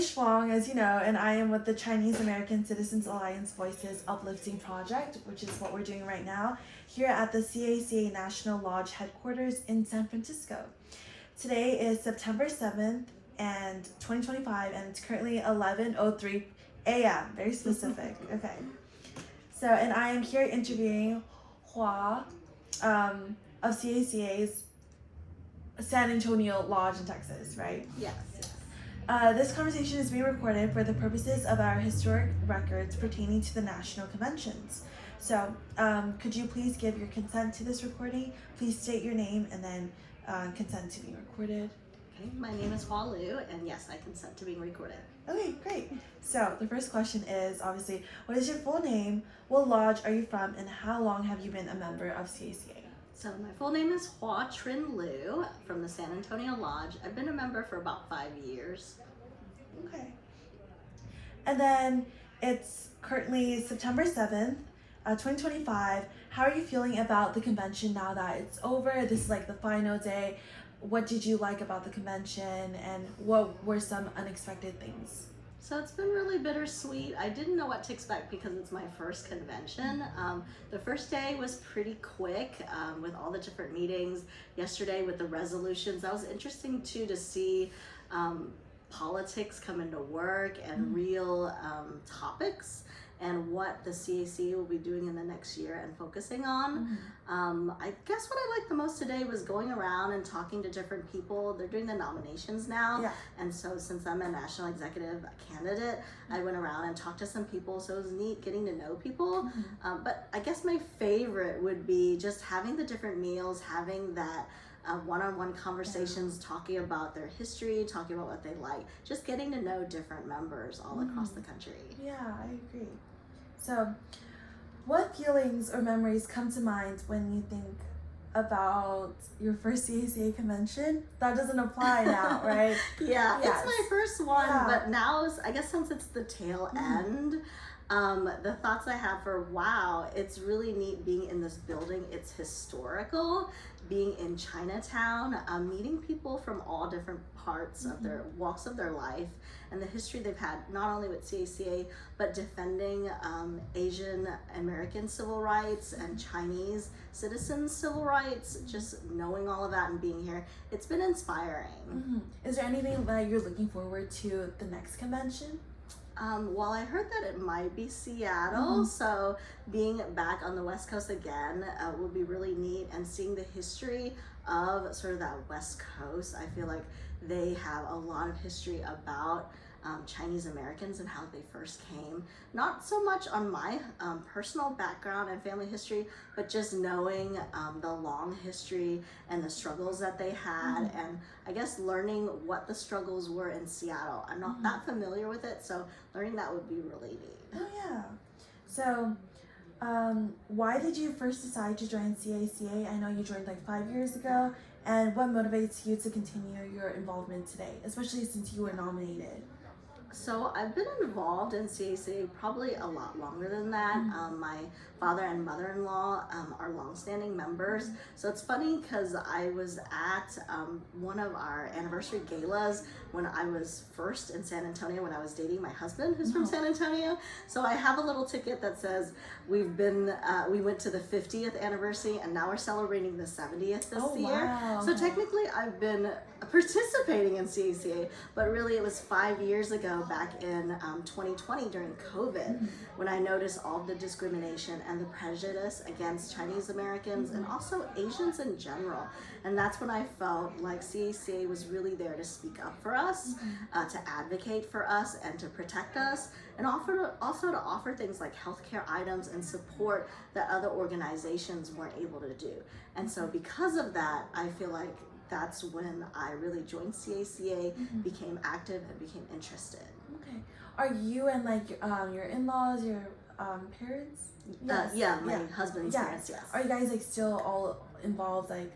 is Shuang, as you know, and I am with the Chinese American Citizens Alliance Voices Uplifting Project, which is what we're doing right now here at the C.A.C.A National Lodge headquarters in San Francisco. Today is September 7th and 2025, and it's currently 11:03 a.m. Very specific. Okay. So, and I am here interviewing Hua of C.A.C.A's San Antonio Lodge in Texas, right? Yes. This conversation is being recorded for the purposes of our historic records pertaining to the national conventions. So, could you please give your consent to this recording? Please state your name and then consent to being recorded. Okay, my name is Hua Liu, and yes, I consent to being recorded. Okay, great. So, the first question is obviously, what is your full name? What lodge are you from? And how long have you been a member of C.A.C.A? So my full name is Hua Trin Liu from the San Antonio Lodge. I've been a member for about 5 years. Okay. And then it's currently September 7th, 2025. How are you feeling about the convention now that it's over? This is like the final day. What did you like about the convention, and what were some unexpected things? So it's been really bittersweet. I didn't know what to expect because it's my first convention. The first day was pretty quick with all the different meetings. Yesterday with the resolutions, that was interesting too, to see politics come into work and real topics and what the C.A.C.A will be doing in the next year and focusing on. I guess what I liked the most today was going around and talking to different people. They're doing the nominations now. Yeah. And so since I'm a national executive candidate, I went around and talked to some people. So it was neat getting to know people. But I guess my favorite would be just having the different meals, having that one-on-one conversations, talking about their history, talking about what they like, just getting to know different members all across the country. Yeah, I agree. So, what feelings or memories come to mind when you think about your first C.A.C.A convention? That doesn't apply now, right? Yeah, Yes. it's my first one, Yeah. but now, I guess since it's the tail end, the thoughts I have for, wow, it's really neat being in this building. It's historical, being in Chinatown, meeting people from all different parts of their walks of their life and the history they've had, not only with C.A.C.A, but defending Asian American civil rights and Chinese citizens' civil rights, just knowing all of that and being here. It's been inspiring. Is there anything that you're looking forward to the next convention? Well, I heard that it might be Seattle, so being back on the West Coast again would be really neat, and seeing the history of sort of that West Coast. I feel like they have a lot of history about Chinese Americans and how they first came. Not so much on my personal background and family history, but just knowing the long history and the struggles that they had, and I guess learning what the struggles were in Seattle. I'm not that familiar with it, so learning that would be really neat. Oh yeah. So, why did you first decide to join C.A.C.A? I know you joined like 5 years ago, and what motivates you to continue your involvement today, especially since you were nominated? So I've been involved in C.A.C.A probably a lot longer than that. My father and mother-in-law are longstanding members. So it's funny because I was at one of our anniversary galas when I was first in San Antonio, when I was dating my husband, who's from San Antonio. So I have a little ticket that says we went to the 50th anniversary, and now we're celebrating the 70th this year. Wow. So technically I've been participating in C.A.C.A, but really it was 5 years ago, back in 2020 during COVID, when I noticed all the discrimination and the prejudice against Chinese Americans and also Asians in general. And that's when I felt like C.A.C.A was really there to speak up for us, to advocate for us and to protect us, and also to offer things like healthcare items and support that other organizations weren't able to do. And so because of that, I feel like that's when I really joined C.A.C.A, became active, and became interested. Okay. Are you and like your in-laws, your parents? Yeah, my husband's parents, yes. Are you guys like still all involved, like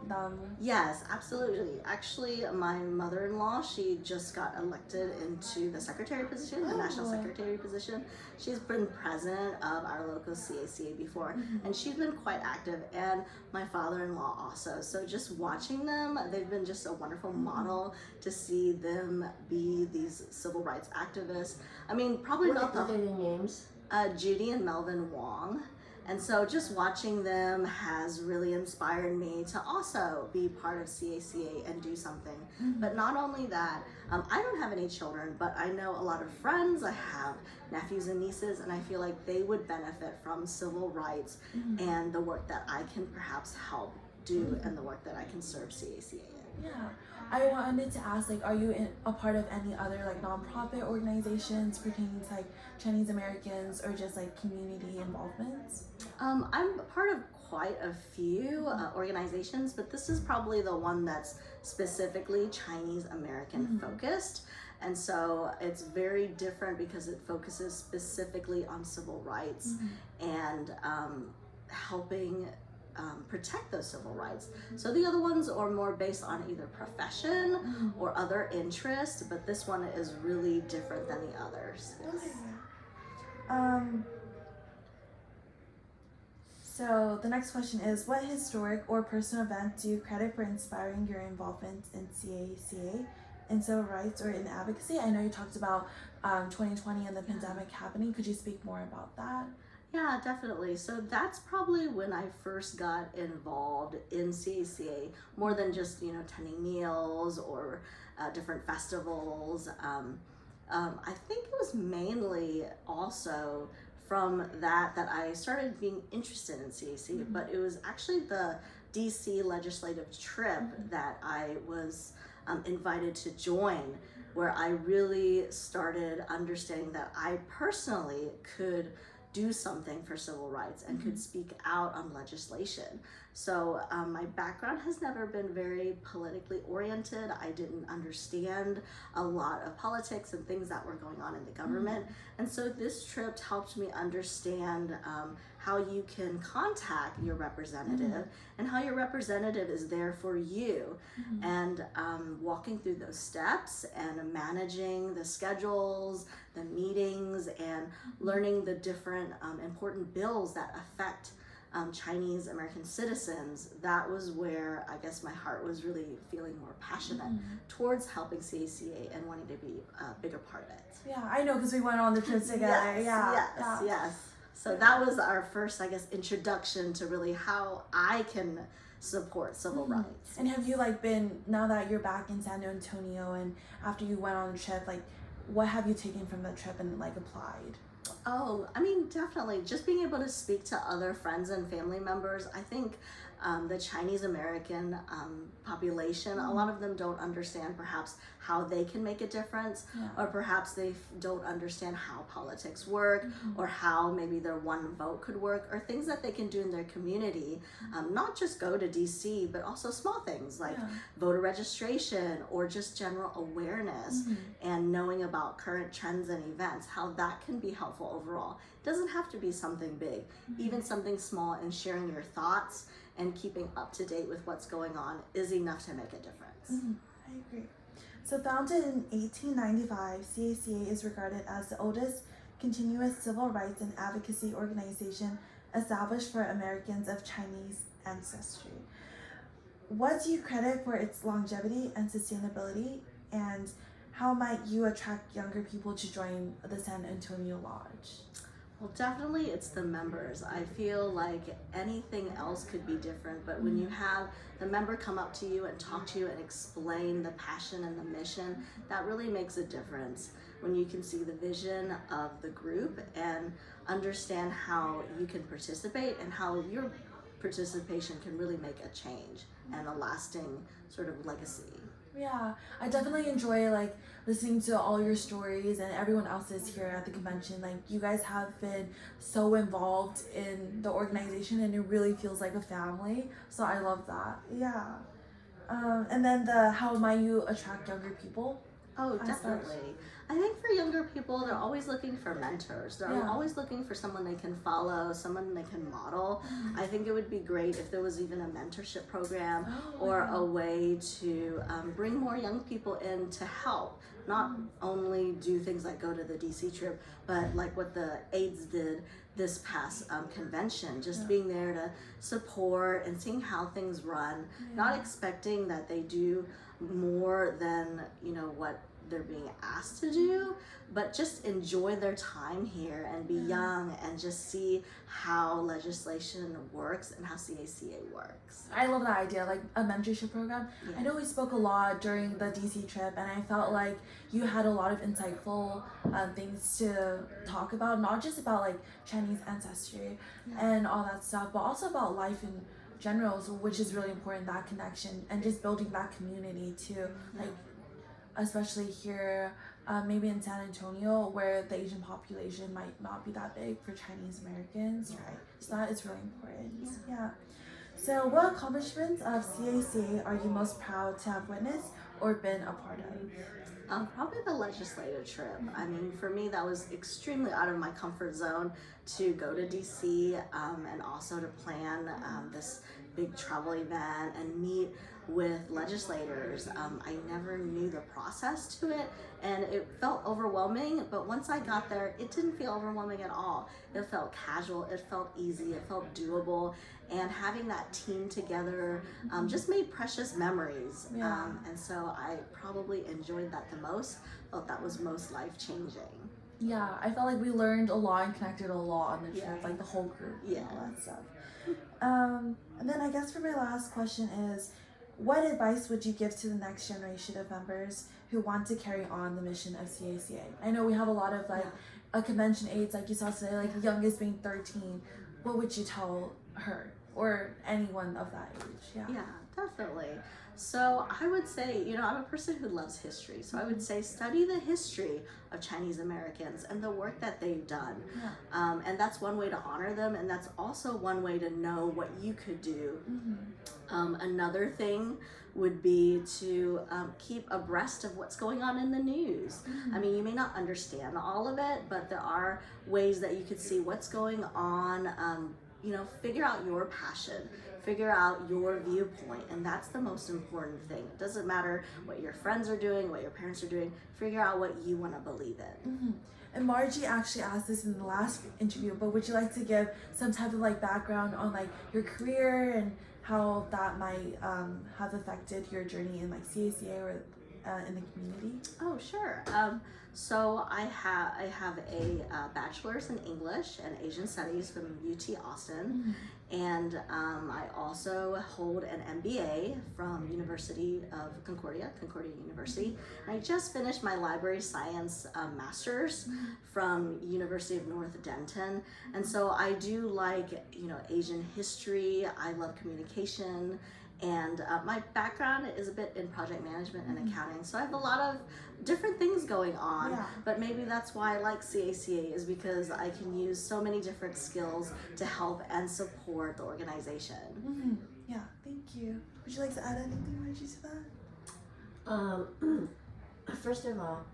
them? Yes, absolutely. Actually, my mother-in-law, she just got elected into the secretary position, the national secretary position. She's been president of our local C.A.C.A before, and she's been quite active, and my father-in-law also. So just watching them, they've been just a wonderful model to see them be these civil rights activists. I mean, probably not What are their names? Judy and Melvin Wong. And so just watching them has really inspired me to also be part of C.A.C.A and do something. But not only that, I don't have any children, but I know a lot of friends. I have nephews and nieces, and I feel like they would benefit from civil rights and the work that I can perhaps help do and the work that I can serve C.A.C.A in. Yeah, I wanted to ask, like, are you a part of any other like nonprofit organizations pertaining to like Chinese Americans or just like community involvements? I'm part of quite a few organizations, but this is probably the one that's specifically Chinese American focused. And so it's very different because it focuses specifically on civil rights and helping protect those civil rights. So the other ones are more based on either profession or other interests, but this one is really different than the others. Okay. So the next question is, what historic or personal event do you credit for inspiring your involvement in C.A.C.A, in civil rights or in advocacy? I know you talked about 2020 and the pandemic happening. Could you speak more about that? Yeah, definitely. So that's probably when I first got involved in C.A.C.A, more than just, attending meals or different festivals. I think it was mainly also from that I started being interested in C.A.C.A, but it was actually the DC legislative trip that I was invited to join, where I really started understanding that I personally could do something for civil rights and could speak out on legislation. So my background has never been very politically oriented. I didn't understand a lot of politics and things that were going on in the government. And so this trip helped me understand how you can contact your representative and how your representative is there for you. And walking through those steps and managing the schedules, the meetings, and learning the different important bills that affect Chinese American citizens, that was where I guess my heart was really feeling more passionate towards helping C.A.C.A and wanting to be a bigger part of it. Yeah, I know, because we went on the trip together. Yes. So that was our first, I guess, introduction to really how I can support civil rights. And have you been, now that you're back in San Antonio and after you went on the trip, what have you taken from the trip and applied? Oh, I mean, definitely. Just being able to speak to other friends and family members. I think the Chinese American population, a lot of them don't understand perhaps how they can make a difference, or perhaps they don't understand how politics work, or how maybe their one vote could work, or things that they can do in their community. Not just go to DC, but also small things like voter registration or just general awareness and knowing about current trends and events, how that can be helpful overall. It doesn't have to be something big, even something small, and sharing your thoughts and keeping up to date with what's going on is enough to make a difference. I agree. So founded in 1895, C.A.C.A is regarded as the oldest continuous civil rights and advocacy organization established for Americans of Chinese ancestry. What do you credit for its longevity and sustainability, and how might you attract younger people to join the San Antonio Lodge? Well, definitely it's the members. I feel like anything else could be different, but when you have the member come up to you and talk to you and explain the passion and the mission, that really makes a difference. When you can see the vision of the group and understand how you can participate and how your participation can really make a change and a lasting sort of legacy. Yeah, I definitely enjoy listening to all your stories and everyone else's here at the convention. You guys have been so involved in the organization and it really feels like a family. So I love that. Yeah. And then how might you attract younger people? Oh, aspect? definitely. I think for younger people, they're always looking for mentors. They're Yeah. always looking for someone they can follow, someone they can model. I think it would be great if there was even a mentorship program or a way to bring more young people in to help. Not only do things like go to the DC trip, but like what the AIDS did this past convention, just being there to support and seeing how things run, not expecting that they do more than what they're being asked to do, but just enjoy their time here and be young and just see how legislation works and how C.A.C.A. works. I love that idea, like a mentorship program. I know we spoke a lot during the DC trip, and I felt like you had a lot of insightful things to talk about, not just about like Chinese ancestry and all that stuff, but also about life in general, so, which is really important, that connection and just building that community too, like especially here maybe in San Antonio, where the Asian population might not be that big for Chinese Americans, right? So that is really important. Yeah. So what accomplishments of C.A.C.A. are you most proud to have witnessed or been a part of? Probably the legislative trip. I mean, for me, that was extremely out of my comfort zone to go to DC and also to plan this big travel event and meet with legislators. I never knew the process to it, and it felt overwhelming, but once I got there, it didn't feel overwhelming at all. It felt casual, it felt easy, it felt doable, and having that team together just made precious memories. And so I probably enjoyed that the most, felt that was most life-changing. Yeah, I felt like we learned a lot and connected a lot on the trip, like the whole group and all that stuff. And then I guess for my last question is, what advice would you give to the next generation of members who want to carry on the mission of C.A.C.A.? I know we have a lot of like a convention age, like you saw today, like the youngest being 13. What would you tell her or anyone of that age? Yeah, definitely. So I would say, I'm a person who loves history. So I would say study the history of Chinese Americans and the work that they've done. And that's one way to honor them. And that's also one way to know what you could do. Another thing would be to keep abreast of what's going on in the news. I mean, you may not understand all of it, but there are ways that you could see what's going on. Figure out your passion, figure out your viewpoint, and that's the most important thing. It doesn't matter what your friends are doing, what your parents are doing, figure out what you want to believe in. And Margie actually asked this in the last interview, but would you like to give some type of like background on like your career and how that might have affected your journey in like C.A.C.A. or in the community? Oh, sure. So I have a bachelor's in English and Asian Studies from UT Austin, and I also hold an MBA from University of Concordia University. And I just finished my library science master's from University of North Denton, and so I do like Asian history. I love communication. And my background is a bit in project management and accounting, so I have a lot of different things going on. But maybe that's why I like C.A.C.A. is because I can use so many different skills to help and support the organization. Yeah, thank you. Would you like to add anything, Margie, to that? First of all,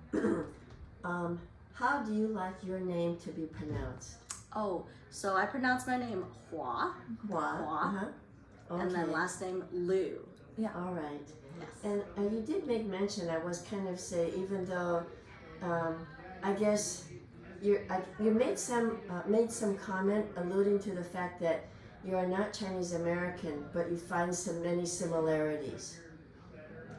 how do you like your name to be pronounced? Oh, so I pronounce my name Hua. Hua. Okay. And then last name Liu. Yeah. All right. Yes. And you did make mention, I was kind of say, even though I guess you made some comment alluding to the fact that you are not Chinese American, but you find many similarities.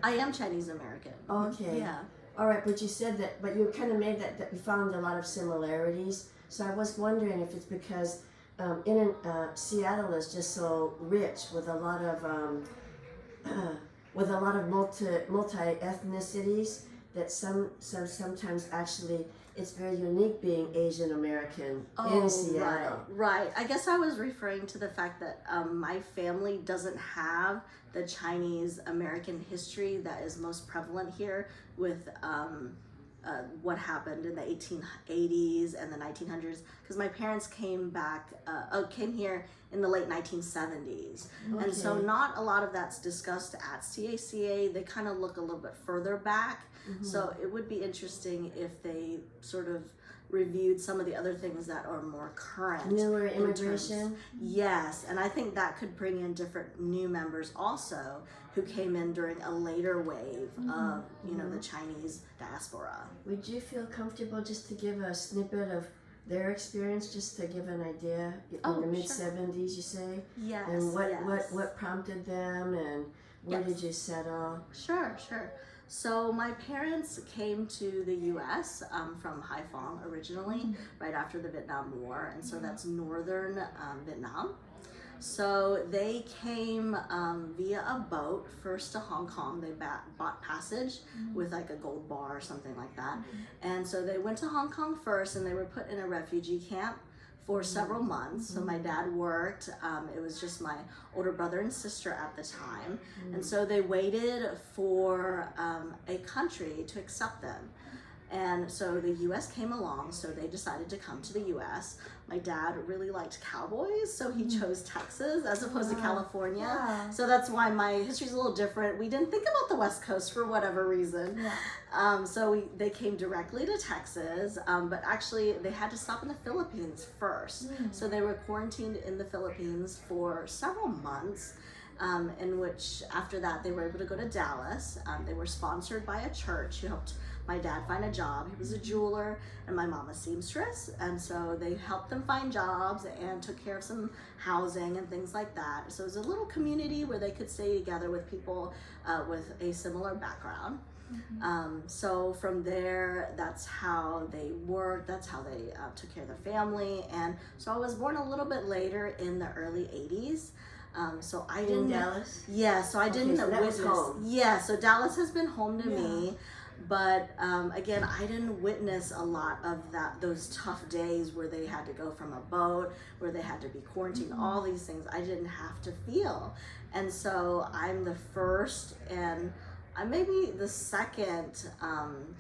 I am Chinese American. Okay. Yeah. All right, but you said that, but you kind of made that you found a lot of similarities. So I was wondering if it's because Seattle is just so rich with a lot of multi ethnicities that sometimes actually it's very unique being Asian American in Seattle. Right. I guess I was referring to the fact that my family doesn't have the Chinese American history that is most prevalent here with what happened in the 1880s and the 1900s, because my parents came here in the late 1970s. Okay. And so not a lot of that's discussed at C.A.C.A. They kind of look a little bit further back. So it would be interesting if they sort of reviewed some of the other things that are more current. Newer immigration? Yes, and I think that could bring in different new members also who came in during a later wave of, the Chinese diaspora. Would you feel comfortable just to give a snippet of their experience, just to give an idea? In the mid-70s, you say? Yes. And what prompted them, and where did you settle? Sure. So my parents came to the U.S. From Haiphong originally, right after the Vietnam War, and so that's northern Vietnam. So they came via a boat first to Hong Kong. They bought passage with like a gold bar or something like that. And so they went to Hong Kong first, and they were put in a refugee camp for several months. So my dad worked. It was just my older brother and sister at the time. And so they waited for a country to accept them. And so the U.S. came along, so they decided to come to the U.S. My dad really liked cowboys, so he chose Texas as opposed to California. Yeah. So that's why my history's a little different. We didn't think about the West Coast for whatever reason. Yeah. They came directly to Texas, but actually they had to stop in the Philippines first. So they were quarantined in the Philippines for several months. In which after that they were able to go to Dallas. They were sponsored by a church who helped my dad find a job. He was a jeweler and my mom a seamstress, and so they helped them find jobs and took care of some housing and things like that. So it was a little community where they could stay together with people with a similar background. So from there, that's how they worked, that's how they took care of their family. And so I was born a little bit later in the early 80s. So I didn't. In Dallas? Yeah, so I didn't so that was witness. home. Yeah, so Dallas has been home to me, but again, I didn't witness a lot of those tough days where they had to go from a boat, where they had to be quarantined. All these things I didn't have to feel, and so I'm the first and I may be the second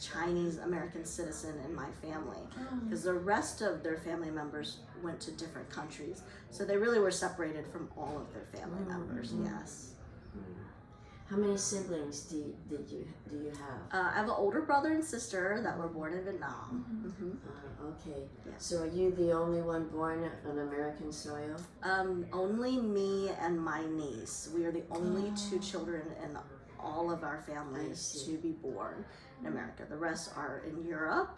Chinese American citizen in my family, because the rest of their family members went to different countries. So they really were separated from all of their family members, yes. How many siblings do you have? I have an older brother and sister that were born in Vietnam. Okay. Yeah. So are you the only one born on American soil? Only me and my niece. We are the only two children in all of our families to be born in America. The rest are in Europe,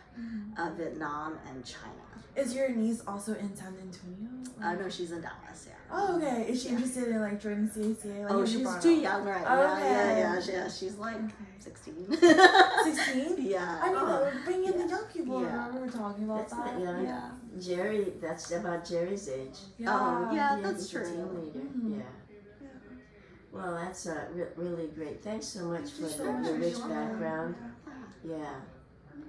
Vietnam, and China. Is your niece also in San Antonio? No, she's in Dallas, yeah. Oh, okay. Is she interested in like joining C.A.C.A? Like, Oh, have you she's brought too up? young right Oh, now. okay. Yeah. She's like 16. 16? Yeah. I mean, bring in the young people. Yeah. Remember we were talking about That's that? not young. Yeah. Jerry, that's about Jerry's age. Oh, yeah, that's he's a true. teenager. Yeah. Well, that's really great. Thanks so much for so much the for rich sharing. background. Yeah.